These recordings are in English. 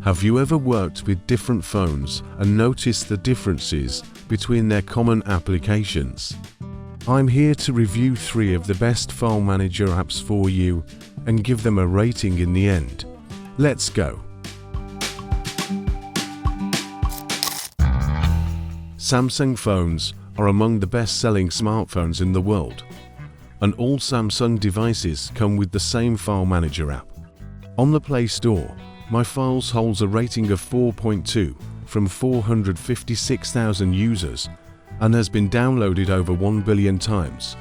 Have you ever worked with different phones and noticed the differences between their common applications? I'm here to review 3 of the best file manager apps for you and give them a rating in the end. Let's go. Samsung phones are among the best-selling smartphones in the world, and all Samsung devices come with the same file manager app. On the Play Store, My Files holds a rating of 4.2 from 456,000 users and has been downloaded over 1 billion times.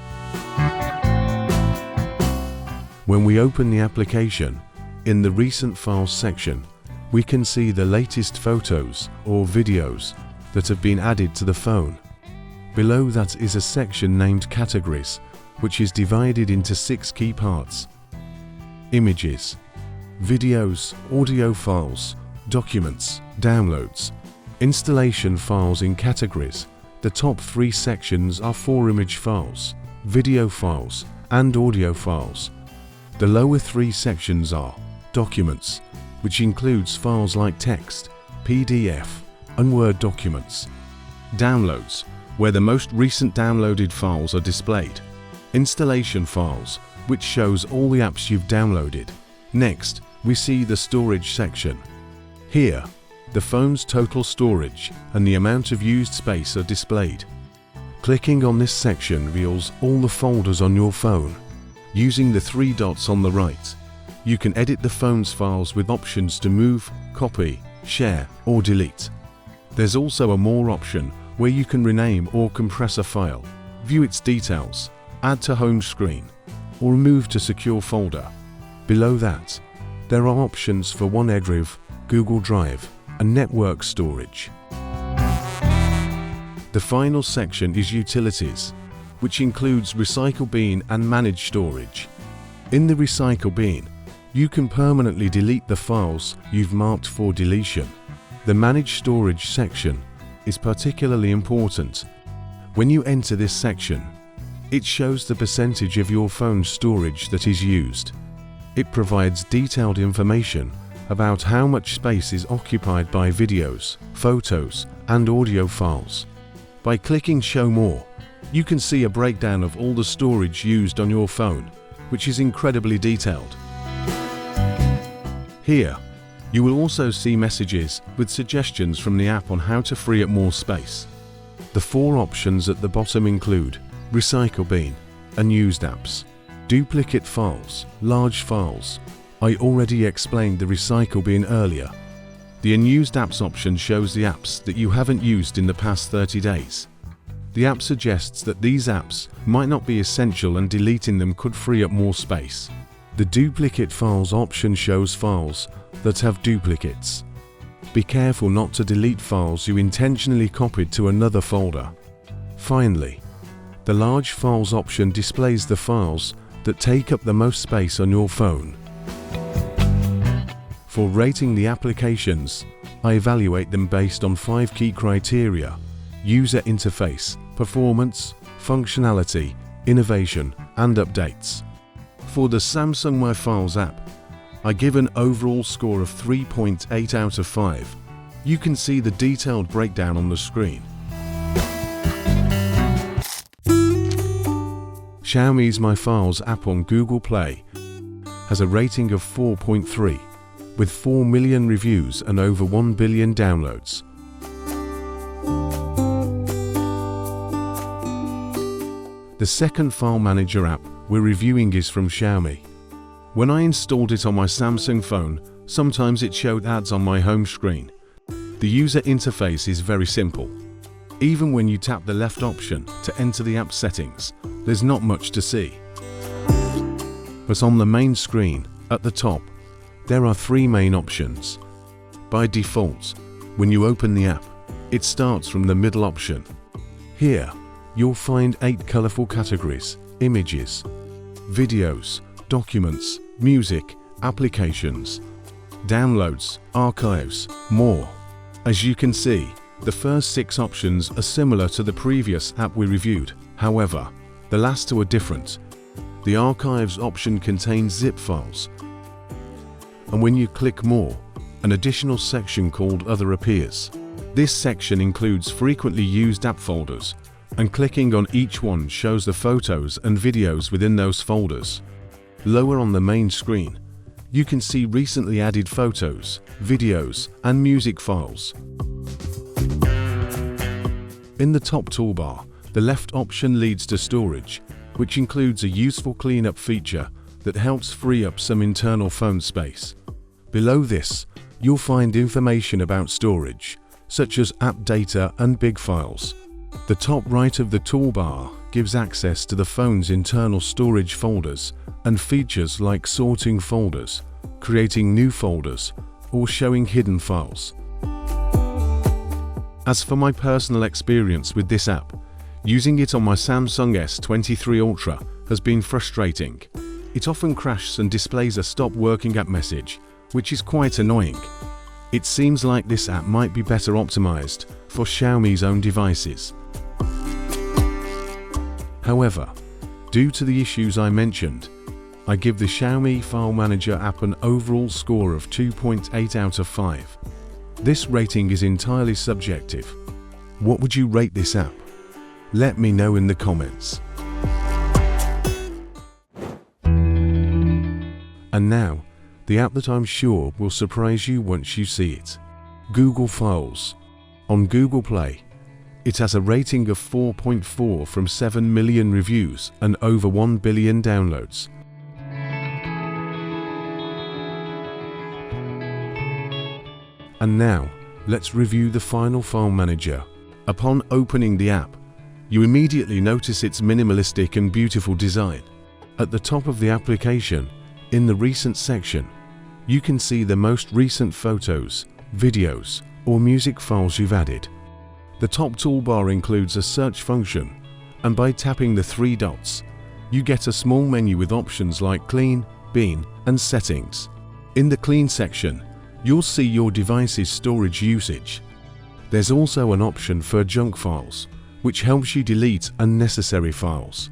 When we open the application, in the Recent Files section, we can see the latest photos or videos that have been added to the phone. Below that is a section named Categories, which is divided into 6 key parts: images, videos, audio files, documents, downloads, installation files. In categories, the top 3 sections are for image files, video files, and audio files. The lower 3 sections are documents, which includes files like text, PDF, and Word documents. Downloads, where the most recent downloaded files are displayed. Installation files, which shows all the apps you've downloaded. Next, we see the storage section. Here, the phone's total storage and the amount of used space are displayed. Clicking on this section reveals all the folders on your phone. Using the 3 dots on the right, you can edit the phone's files with options to move, copy, share, or delete. There's also a More option where you can rename or compress a file, view its details, add to home screen, or move to secure folder. Below that, there are options for OneDrive, Google Drive, and network storage. The final section is Utilities, which includes Recycle Bin and Manage Storage. In the Recycle Bin, you can permanently delete the files you've marked for deletion. The Manage Storage section is particularly important. When you enter this section, it shows the percentage of your phone's storage that is used. It provides detailed information about how much space is occupied by videos, photos, and audio files. By clicking Show More, you can see a breakdown of all the storage used on your phone, which is incredibly detailed. Here, you will also see messages with suggestions from the app on how to free up more space. The 4 options at the bottom include Recycle Bin, Unused apps, Duplicate files, Large files. I already explained the Recycle Bin earlier. The Unused apps option shows the apps that you haven't used in the past 30 days. The app suggests that these apps might not be essential and deleting them could free up more space. The Duplicate files option shows files that have duplicates. Be careful not to delete files you intentionally copied to another folder. Finally, the Large files option displays the files that take up the most space on your phone. For rating the applications, I evaluate them based on 5 key criteria: user interface, performance, functionality, innovation, and updates. For the Samsung My Files app, I give an overall score of 3.8 out of 5. You can see the detailed breakdown on the screen. Xiaomi's My Files app on Google Play has a rating of 4.3, with 4 million reviews and over 1 billion downloads. The second file manager app we're reviewing is from Xiaomi. When I installed it on my Samsung phone, sometimes it showed ads on my home screen. The user interface is very simple. Even when you tap the left option to enter the app settings, there's not much to see. But on the main screen, at the top, there are 3 main options. By default, when you open the app, it starts from the middle option. Here, you'll find 8 colorful categories: images, videos, documents, music, applications, downloads, archives, more. As you can see, the first 6 options are similar to the previous app we reviewed. However, the last 2 are different. The archives option contains zip files, and when you click more, an additional section called Other appears. This section includes frequently used app folders, and clicking on each one shows the photos and videos within those folders. Lower on the main screen, you can see recently added photos, videos, and music files. In the top toolbar, the left option leads to storage, which includes a useful cleanup feature that helps free up some internal phone space. Below this, you'll find information about storage, such as app data and big files. The top right of the toolbar gives access to the phone's internal storage folders and features like sorting folders, creating new folders, or showing hidden files. As for my personal experience with this app, using it on my Samsung S23 Ultra has been frustrating. It often crashes and displays a stop working app message, which is quite annoying. It seems like this app might be better optimized for Xiaomi's own devices. However, due to the issues I mentioned, I give the Xiaomi File Manager app an overall score of 2.8 out of 5. This rating is entirely subjective. What would you rate this app? Let me know in the comments. And now, the app that I'm sure will surprise you once you see it. Google Files. On Google Play, it has a rating of 4.4 from 7 million reviews and over 1 billion downloads. And now, let's review the final File Manager. Upon opening the app, you immediately notice its minimalistic and beautiful design. At the top of the application, in the Recent section, you can see the most recent photos, videos, or music files you've added. The top toolbar includes a search function, and by tapping the 3 dots, you get a small menu with options like Clean, Bin, and Settings. In the Clean section, you'll see your device's storage usage. There's also an option for junk files, which helps you delete unnecessary files.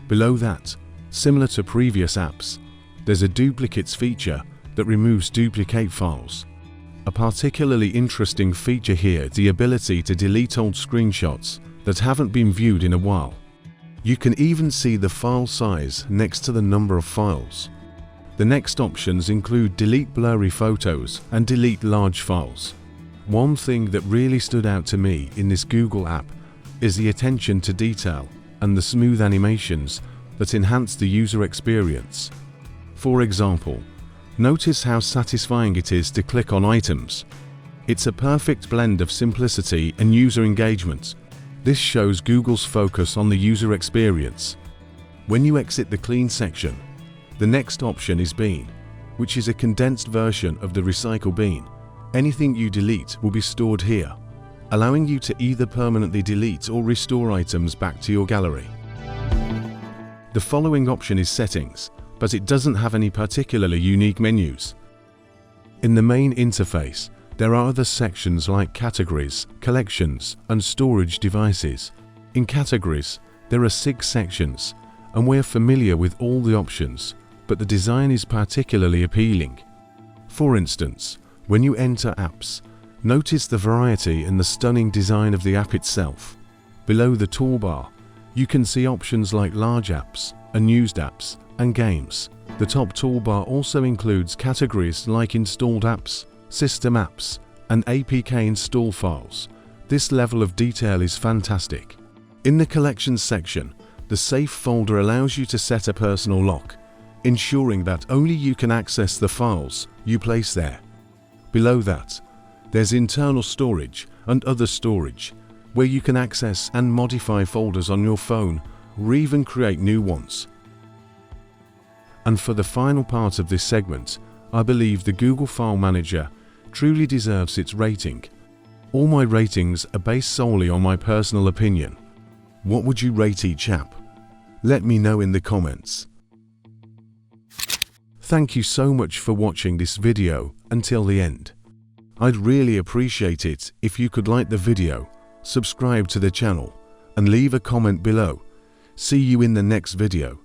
Below that, similar to previous apps, there's a duplicates feature that removes duplicate files. A particularly interesting feature here is the ability to delete old screenshots that haven't been viewed in a while. You can even see the file size next to the number of files. The next options include delete blurry photos and delete large files. One thing that really stood out to me in this Google app is the attention to detail and the smooth animations that enhance the user experience. For example, notice how satisfying it is to click on items. It's a perfect blend of simplicity and user engagement. This shows Google's focus on the user experience. When you exit the Clean section, the next option is Bin, which is a condensed version of the Recycle bin. Anything you delete will be stored here, allowing you to either permanently delete or restore items back to your gallery. The following option is Settings, but it doesn't have any particularly unique menus. In the main interface, there are other sections like Categories, Collections, and Storage devices. In Categories, there are 6 sections, and we're familiar with all the options, but the design is particularly appealing. For instance, when you enter Apps, notice the variety and the stunning design of the app itself. Below the toolbar, you can see options like Large Apps, Unused Apps, and Games. The top toolbar also includes categories like Installed Apps, System Apps, and APK install files. This level of detail is fantastic. In the Collections section, the Safe folder allows you to set a personal lock, ensuring that only you can access the files you place there. Below that, there's Internal Storage and Other Storage, where you can access and modify folders on your phone or even create new ones. And for the final part of this segment, I believe the Google File Manager truly deserves its rating. All my ratings are based solely on my personal opinion. What would you rate each app? Let me know in the comments. Thank you so much for watching this video until the end. I'd really appreciate it if you could like the video, subscribe to the channel, and leave a comment below. See you in the next video.